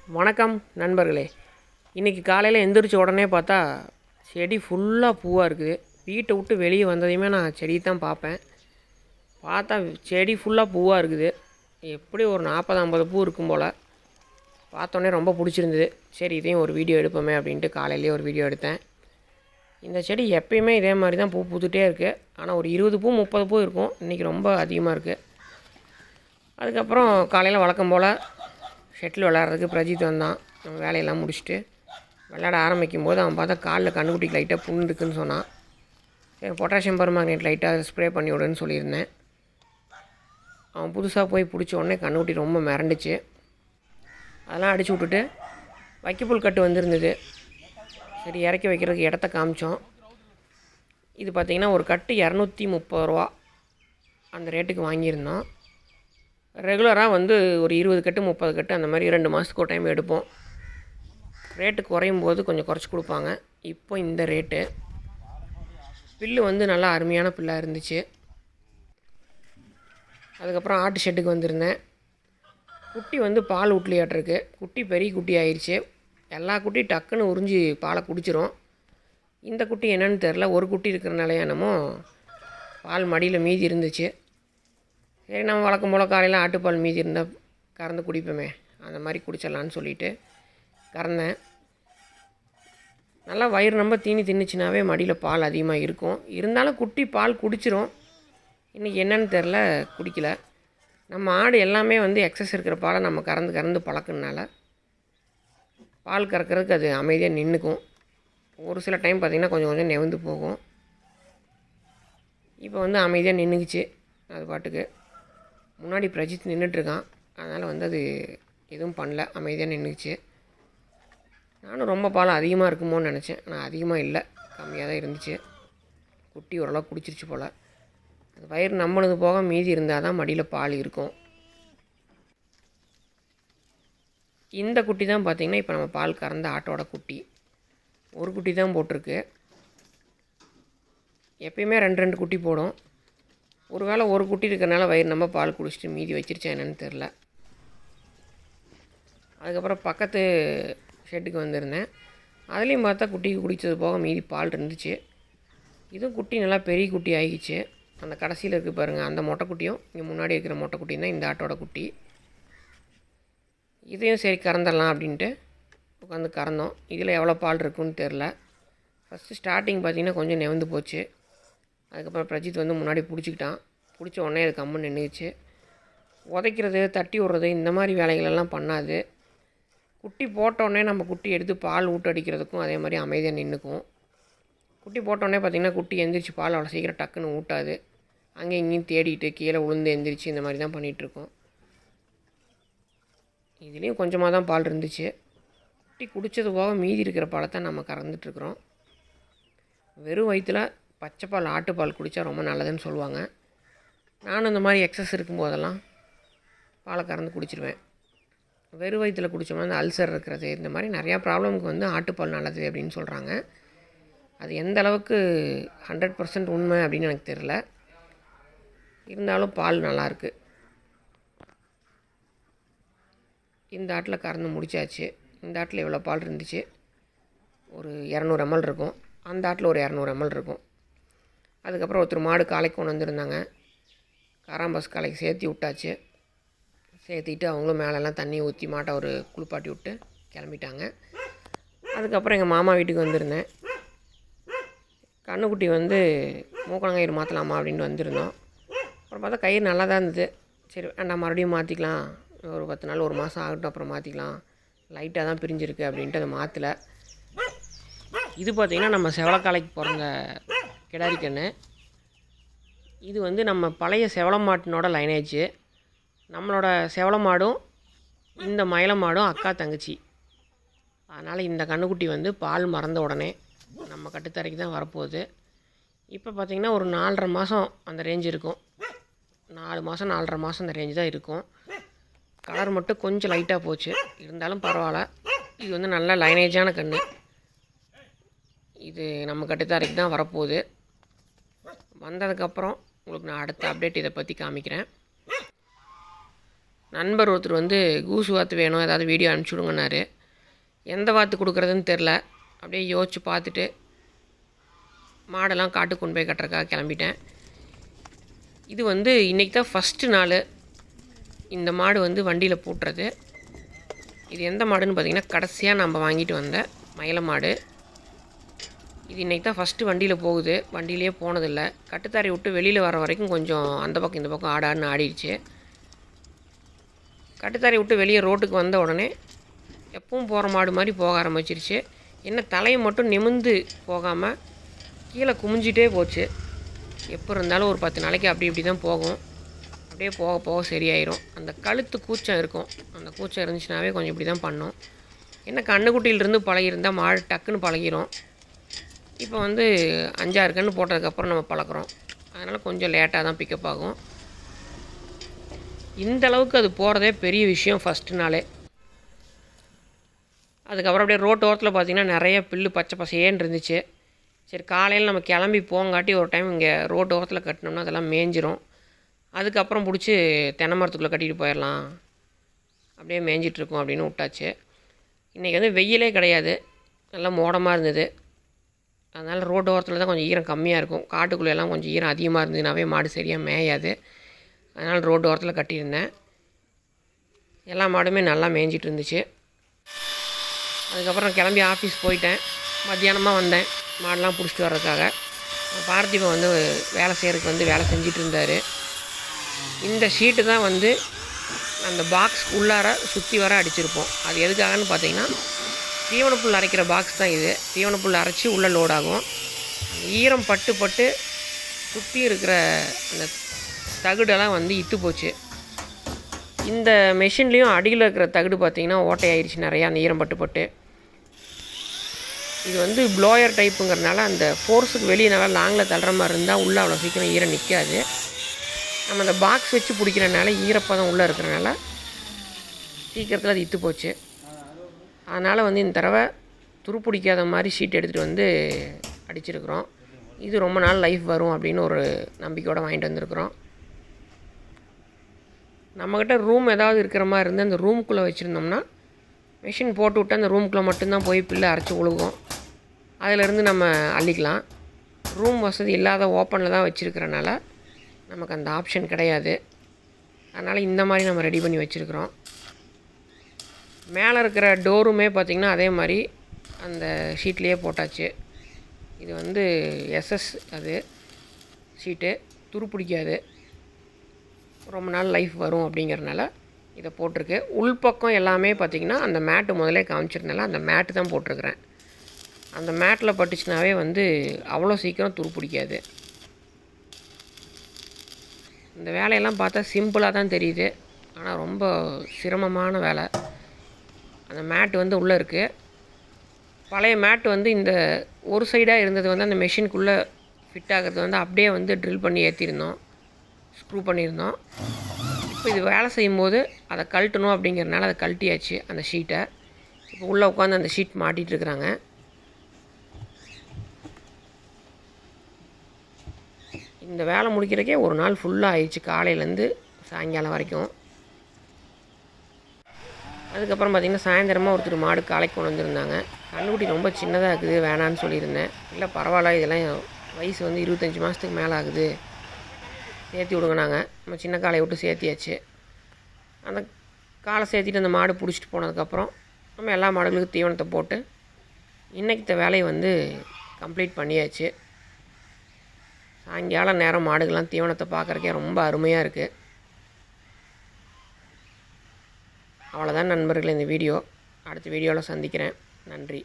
வணக்கம் நண்பர்களே. இன்றைக்கி காலையில் எந்திரிச்ச உடனே பார்த்தா செடி ஃபுல்லாக பூவாக இருக்குது. வீட்டை விட்டு வெளியே வந்ததையுமே நான் செடி தான் பார்ப்பேன். பார்த்தா செடி ஃபுல்லாக பூவாக இருக்குது. எப்படி ஒரு 40-50 பூ இருக்கும் போல். பார்த்தோன்னே ரொம்ப பிடிச்சிருந்தது. சரி, இதையும் ஒரு வீடியோ எடுப்போமே அப்படின்ட்டு காலையிலேயே ஒரு வீடியோ எடுத்தேன். இந்த செடி எப்பயுமே இதே மாதிரி தான் பூ பூத்துகிட்டே இருக்குது. ஆனால் ஒரு 20 பூ 30 பூ இருக்கும். இன்றைக்கி ரொம்ப அதிகமாக இருக்குது. அதுக்கப்புறம் காலையில் வழக்கம் போல் ஷெட்டில் விளையாடுறதுக்கு பிரஜித் வந்தான். நம்ம வேலையெல்லாம் முடிச்சுட்டு விளையாட ஆரம்பிக்கும் போது அவன் பார்த்தா காலில் கண்ணுக்குட்டிக்கு லைட்டாக புண்ணு இருக்குன்னு சொன்னான். சரி, பொட்டாசியம் பர்மாங்கனேட் லைட்டாக ஸ்ப்ரே பண்ணி விடுன்னு சொல்லியிருந்தேன். அவன் புதுசாக போய் பிடிச்ச உடனே கண்ணுக்குட்டி ரொம்ப மிரண்டுச்சு. அதெல்லாம் அடித்து விட்டுட்டு வைக்கப்புல் கட்டு வந்திருந்தது. சரி, இறக்கி வைக்கிறதுக்கு இடத்த காமிச்சோம். இது பார்த்திங்கன்னா ஒரு கட்டு 230 ரூபா அந்த ரேட்டுக்கு வாங்கியிருந்தோம். ரெகுலராக ஒரு 20 கட்டு 30 கட்டு அந்த மாதிரி 2 மாதத்துக்கு ஒரு டைம் எடுப்போம். ரேட்டு குறையும் போது கொஞ்சம் குறைச்சி கொடுப்பாங்க. இப்போ இந்த ரேட்டு. பில்லு நல்லா அருமையான பில்லாக இருந்துச்சு. அதுக்கப்புறம் ஆட்டு ஷெட்டுக்கு வந்திருந்தேன். குட்டி பால் ஊட்லியாட்டிருக்கு. குட்டி பெரிய குட்டி ஆயிடுச்சு. எல்லா குட்டி டக்குன்னு உறிஞ்சி பாலை குடிச்சிரும். இந்த குட்டி என்னன்னு தெரில, ஒரு குட்டி இருக்கிறனால என்னமோ பால் மடியில் மீதி இருந்துச்சு. சரி, நம்ம வழக்கம் போல் காலையில் ஆட்டுப்பால் மீதி இருந்தால் கறந்து குடிப்போமே, அந்த மாதிரி குடிச்சிடலான்னு சொல்லிவிட்டு கறந்தேன். நல்லா வயிறு ரொம்ப தீனி தின்னுச்சுனாவே மடியில் பால் அதிகமாக இருக்கும். இருந்தாலும் குட்டி பால் குடிச்சிரும். இன்றைக்கி என்னன்னு தெரில, குடிக்கல. நம்ம ஆடு எல்லாமே எக்ஸஸ் இருக்கிற பாலை நம்ம கறந்து பழக்கினால பால் கறக்கிறதுக்கு அது அமைதியாக நின்றுக்கும். ஒரு சில டைம் பார்த்திங்கன்னா கொஞ்சம் கொஞ்சம் நெவுந்து போகும். இப்போ அமைதியாக நின்றுக்குச்சு. அது பாட்டுக்கு முன்னாடி பிரஜித் நின்றுட்டுருக்கான். அதனால் அது எதுவும் பண்ணல, அமைதியாக நின்றுச்சு. நானும் ரொம்ப பால் அதிகமாக இருக்குமோன்னு நினச்சேன். ஆனால் அதிகமாக இல்லை, கம்மியாக தான் இருந்துச்சு. குட்டி ஓரளவு குடிச்சிருச்சு போல். அது வயிறு நம்மளுது போக மீதி இருந்தால் தான் மடியில் பால் இருக்கும். இந்த குட்டி தான் பார்த்திங்கன்னா இப்போ நம்ம பால் கறந்த ஆட்டோட குட்டி. ஒரு குட்டி தான் போட்டிருக்கு. எப்பயுமே 2 குட்டி போடும். ஒரு வேளை ஒரு குட்டி இருக்கிறனால வயிறு நம்ம பால் குடிச்சிட்டு மீதி வச்சிருச்சா என்னென்னு தெரில. அதுக்கப்புறம் பக்கத்து ஷெட்டுக்கு வந்திருந்தேன். அதுலேயும் பார்த்தா குட்டிக்கு குடித்தது போக மீதி பால் இருந்துச்சு. இதுவும் குட்டி நல்லா பெரிய குட்டி ஆகிடுச்சு. அந்த கடைசியில் இருக்குது பாருங்கள், அந்த மொட்டைக்குட்டியும் இங்கே முன்னாடி இருக்கிற மொட்டைக்குட்டியும் தான் இந்த ஆட்டோட குட்டி. இதையும் சரி கறந்துடலாம் அப்படின்ட்டு உட்காந்து கறந்தோம். இதில் எவ்வளோ பால் இருக்குன்னு தெரில. ஃபஸ்ட்டு ஸ்டார்டிங் பார்த்திங்கன்னா கொஞ்சம் நெவந்து போச்சு. அதுக்கப்புறம் பிரஜித் முன்னாடி பிடிச்சிக்கிட்டான். பிடிச்ச உடனே அது கம்முன்னு நின்றுச்சு. உதைக்கிறது, தட்டி விட்றது, இந்த மாதிரி வேலைகளெல்லாம் பண்ணாது. குட்டி போட்டோடனே நம்ம குட்டி எடுத்து பால் ஊட்டடிக்கிறதுக்கும் அதே மாதிரி அமைதியாக நின்றுக்கும். குட்டி போட்டோடனே பார்த்திங்கன்னா குட்டி எந்திரிச்சு பால் அவ்வளோ சீக்கிரம் டக்குன்னு ஊட்டாது. அங்கேயும் இங்கேயும் தேடிட்டு கீழே விழுந்து எந்திரிச்சு இந்த மாதிரி தான் பண்ணிகிட்ருக்கோம். இதுலேயும் கொஞ்சமாக தான் பால் இருந்துச்சு. குட்டி குடித்தது போக மீதி இருக்கிற பாலை தான் நம்ம கறந்துட்டுருக்குறோம். வெறும் வயிற்றில் பச்சைப்பால் ஆட்டுப்பால் குடித்தா ரொம்ப நல்லதுன்னு சொல்லுவாங்க. நானும் இந்த மாதிரி எக்ஸஸ் இருக்கும்போதெல்லாம் பாலை கறந்து குடிச்சிடுவேன். வெறும் வயிற்றில் குடித்தோம்னா அந்த அல்சர் இருக்கிறது, இந்த மாதிரி நிறையா ப்ராப்ளமுக்கு ஆட்டுப்பால் நல்லது அப்படின்னு சொல்கிறாங்க. அது எந்த அளவுக்கு 100% உண்மை அப்படின்னு எனக்கு தெரில. இருந்தாலும் பால் நல்லாயிருக்கு. இந்த ஆட்டில் கறந்து முடிச்சாச்சு. இந்த ஆட்டில் இவ்வளோ பால் இருந்துச்சு. ஒரு 200 ml இருக்கும். அந்த ஆட்டில் ஒரு 200 ml இருக்கும். அதுக்கப்புறம் ஒருத்தர் மாடு காலைக்கு கொண்டு வந்திருந்தாங்க. காராம்பஸ் காலைக்கு சேர்த்தி விட்டாச்சு. சேர்த்திட்டு அவங்களும் மேலெல்லாம் தண்ணி ஊற்றி மாட்டை ஒரு குளிப்பாட்டி விட்டு கிளம்பிட்டாங்க. அதுக்கப்புறம் எங்கள் மாமா வீட்டுக்கு வந்திருந்தேன். கண்ணுக்குட்டி மூக்கணங்கயிறு மாற்றலாமா அப்படின்ட்டு வந்திருந்தோம். அப்புறம் பார்த்தா கயிறு நல்லா தான் இருந்தது. சரி வேண்டாம், மறுபடியும் மாற்றிக்கலாம், ஒரு 10 நாள் 1 மாதம் ஆகட்டும், அப்புறம் மாற்றிக்கலாம், லைட்டாக தான் பிரிஞ்சிருக்கு அப்படின்ட்டு அதை மாற்றலை. இது பார்த்திங்கன்னா நம்ம செவலக்காலைக்கு பிறந்த கிடாரி கன்று. இது நம்ம பழைய செவல மாட்டினோட லைனேஜ். நம்மளோட செவல மாடும் இந்த மயில மாடும் அக்கா தங்கச்சி. அதனால் இந்த கன்றுக்குட்டி பால் மறந்த உடனே நம்ம கட்டுத்தரைக்கு தான் வரப்போகுது. இப்போ பார்த்திங்கன்னா ஒரு 4.5 மாதம் அந்த ரேஞ்ச் இருக்கும். 4 மாதம் 4.5 மாதம் அந்த ரேஞ்சு தான் இருக்கும். கலர் மட்டும் கொஞ்சம் லைட்டாக போச்சு, இருந்தாலும் பரவாயில்ல. இது நல்ல லைனேஜான கன்று. இது நம்ம கட்டுத்தரைக்கு தான் வரப்போகுது. வந்ததுக்கப்புறம் உங்களுக்கு நான் அடுத்த அப்டேட் இதை பற்றி காமிக்கிறேன். நண்பர் ஒருத்தர் வந்து கூசு வாத்து வேணும், ஏதாவது வீடியோ அனுப்பிச்சி விடுங்கன்னாரு. எந்த வாத்து கொடுக்குறதுன்னு தெரில. அப்படியே யோசித்து பார்த்துட்டு மாடெல்லாம் காட்டுக்கு கொண்டு போய் கட்டுறதுக்காக கிளம்பிட்டேன். இது வந்து இன்றைக்கி தான் ஃபஸ்ட்டு நாள் இந்த மாடு வந்து வண்டியில் பூட்டுறது. இது எந்த மாடுன்னு பார்த்திங்கன்னா கடைசியாக நம்ம வாங்கிட்டு வந்த மயில மாடு. இது இன்றைக்கி தான் ஃபஸ்ட்டு வண்டியில் போகுது. வண்டியிலே போனதில்லை. கட்டுத்தாரி விட்டு வெளியில் வர வரைக்கும் கொஞ்சம் அந்த பக்கம் இந்த பக்கம் ஆடான்னு ஆடிடுச்சு. கட்டுத்தாரி விட்டு வெளியே ரோட்டுக்கு வந்த உடனே எப்பவும் போகிற மாடு மாதிரி போக ஆரம்பிச்சிருச்சு. என்ன தலையை மட்டும் நிமிந்து போகாமல் கீழே குமிஞ்சிட்டே போச்சு. எப்போ இருந்தாலும் ஒரு 10 நாளைக்கு அப்படி இப்படி தான் போகும். அப்படியே போக போக சரியாயிரும். அந்த கழுத்து கூச்சம் இருக்கும். அந்த கூச்சம் இருந்துச்சுனாவே கொஞ்சம் இப்படி தான் பண்ணும். என்ன கண்ணுக்குட்டியிலிருந்து பழகிருந்தால் மாடு டக்குன்னு பழகிரும். இப்போ வந்து 5-6 கன்று போட்டதுக்கப்புறம் நம்ம பழக்கிறோம். அதனால் கொஞ்சம் லேட்டாக தான் பிக்கப் ஆகும். இந்த அளவுக்கு அது போகிறதே பெரிய விஷயம் ஃபஸ்ட்டு நாளே. அதுக்கப்புறம் அப்படியே ரோட்டு ஓரத்தில் பார்த்திங்கன்னா நிறைய புல்லு பச்சை பசேன்னு இருந்துச்சு. சரி காலையில் நம்ம கிளம்பி போங்காட்டி ஒரு டைம் இங்கே ரோட்டு ஓரத்தில் கட்டினோம்னா அதெல்லாம் மேய்ஞ்சிரும். அதுக்கப்புறம் பிடிச்சி தென்னை மரத்துக்குள்ளே கட்டிட்டு போயிடலாம், அப்படியே மேய்ஞ்சிட்ருக்கோம் அப்படின்னு விட்டாச்சு. இன்றைக்கி வந்து வெயிலே கிடையாது, நல்லா மோடமாக இருந்தது. அதனால் ரோட்டு ஓரத்தில் தான் கொஞ்சம் ஈரம் கம்மியாக இருக்கும். காட்டுக்குள்ளெல்லாம் கொஞ்சம் ஈரம் அதிகமாக இருந்ததுனாவே மாடு சரியாக மேயாது. அதனால் ரோட்டு ஓரத்தில் கட்டியிருந்தேன். எல்லா மாடுமே நல்லா மேய்ஞ்சிட்டு இருந்துச்சு. அதுக்கப்புறம் கிளம்பி ஆஃபீஸ் போயிட்டேன். மத்தியானமாக வந்தேன் மாடெலாம் பிடிச்சிட்டு வர்றதுக்காக. பார்த்திபன் வந்து வேலை செய்கிறதுக்கு வந்து வேலை செஞ்சிட்டு இருந்தார். இந்த ஷீட்டு தான் வந்து அந்த பாக்ஸ் உள்ளார சுற்றி வர அடிச்சிருப்போம். அது எதுக்காகன்னு பார்த்தீங்கன்னா தீவனப்புல் அரைக்கிற பாக்ஸ் தான் இது. தீவனப்புல் அரைச்சி உள்ளே லோட் ஆகும். ஈரம் பட்டு பட்டு சுற்றி இருக்கிற அந்த தகுடெல்லாம் வந்து இத்து போச்சு. இந்த மெஷின்லேயும் அடியில் இருக்கிற தகுடு பார்த்திங்கன்னா ஓட்டையாயிருச்சு நிறையா ஈரம் பட்டு பட்டு. இது வந்து ப்ளோயர் டைப்புங்கிறதுனால அந்த ஃபோர்ஸுக்கு வெளியே நல்லா லாங்கில் தள்ளுற மாதிரி இருந்தால் உள்ளே அவ்வளோ சீக்கிரம் ஈரம் நிற்காது. நம்ம அந்த பாக்ஸ் வச்சு பிடிக்கிறனால ஈரப்பதம் உள்ளே இருக்கிறனால சீக்கிரத்தில் அது இத்து போச்சு. அதனால் வந்து இந்த தடவை துருப்பிடிக்காத மாதிரி ஷீட் எடுத்துகிட்டு வந்து அடிச்சிருக்கிறோம். இது ரொம்ப நாள் லைஃப் வரும் அப்படின்னு ஒரு நம்பிக்கையோடு வாங்கிட்டு வந்திருக்கிறோம். நம்மக்கிட்ட ரூம் ஏதாவது இருக்கிற மாதிரி இருந்து அந்த ரூமுக்குள்ளே வச்சுருந்தோம்னா மிஷின் போட்டு விட்டு அந்த ரூமுக்குள்ளே மட்டும்தான் போய் பில்லை அரைச்சி உழுகும். அதிலேருந்து நம்ம அள்ளிக்கலாம். ரூம் வசதி இல்லாத ஓப்பனில் தான் வச்சுருக்கிறனால நமக்கு அந்த ஆப்ஷன் கிடையாது. அதனால் இந்த மாதிரி நம்ம ரெடி பண்ணி வச்சுருக்குறோம். மேலே இருக்கிற டோருமே பார்த்திங்கன்னா அதே மாதிரி அந்த ஷீட்லேயே போட்டாச்சு. இது வந்து எஸ்எஸ் அது ஷீட்டு, துருப்பிடிக்காது, ரொம்ப நாள் லைஃப் வரும் அப்படிங்கிறனால இதை போட்டிருக்கு. உள்பக்கம் எல்லாமே பார்த்திங்கன்னா அந்த மேட்டு முதலே காமிச்சிருந்தால அந்த மேட்டு தான் போட்டிருக்கிறேன். அந்த மேட்டில் பட்டுச்சுனாவே வந்து அவ்வளோ சீக்கிரம் துருப்பிடிக்காது. இந்த வேலையெல்லாம் பார்த்தா சிம்பிளாக தான் தெரியுது, ஆனால் ரொம்ப சிரமமான வேலை. அந்த மேட்டு வந்து உள்ளே இருக்குது. பழைய மேட்டு வந்து இந்த ஒரு சைடாக இருந்தது வந்து அந்த மெஷினுக்குள்ளே ஃபிட் ஆகிறது வந்து அப்படியே வந்து ட்ரில் பண்ணி ஏற்றிருந்தோம், ஸ்க்ரூ பண்ணியிருந்தோம். இப்போ இது வேலை செய்யும்போது அதை கழட்டணும் அப்படிங்கிறனால அதை கழட்டியாச்சு அந்த ஷீட்டை. இப்போ உள்ளே உட்காந்து அந்த ஷீட் மாட்டிகிட்ருக்குறாங்க. இந்த வேலை முடிக்கிறக்கே ஒரு நாள் ஃபுல்லாக ஆயிடுச்சு, காலையிலேருந்து சாயங்காலம் வரைக்கும். அதுக்கப்புறம் பார்த்திங்கன்னா சாயந்தரமாக ஒருத்தர் மாடு காலைக்கு கொண்டு வந்திருந்தாங்க. கண்ணுக்குட்டி ரொம்ப சின்னதாக இருக்குது, வேணான்னு சொல்லியிருந்தேன். இல்லை பரவாயில்ல, இதெல்லாம் வயசு வந்து 25 மாதத்துக்கு மேலே ஆகுது, சேர்த்தி விடுங்க. நாங்கள் நம்ம சின்ன காலையை விட்டு சேர்த்தியாச்சு. அந்த காலை சேர்த்திட்டு அந்த மாடு பிடிச்சிட்டு போனதுக்கப்புறம் நம்ம எல்லா மாடுகளுக்கும் தீவனத்தை போட்டு இன்றைக்கி வேலையை வந்து கம்ப்ளீட் பண்ணியாச்சு. சாயங்காலம் நேரம் மாடுகள்லாம் தீவனத்தை பார்க்குறக்கே ரொம்ப அருமையாக இருக்குது. அவ்வளோதான் நண்பர்களே இந்த வீடியோ. அடுத்த வீடியோவில் சந்திக்கிறேன். நன்றி.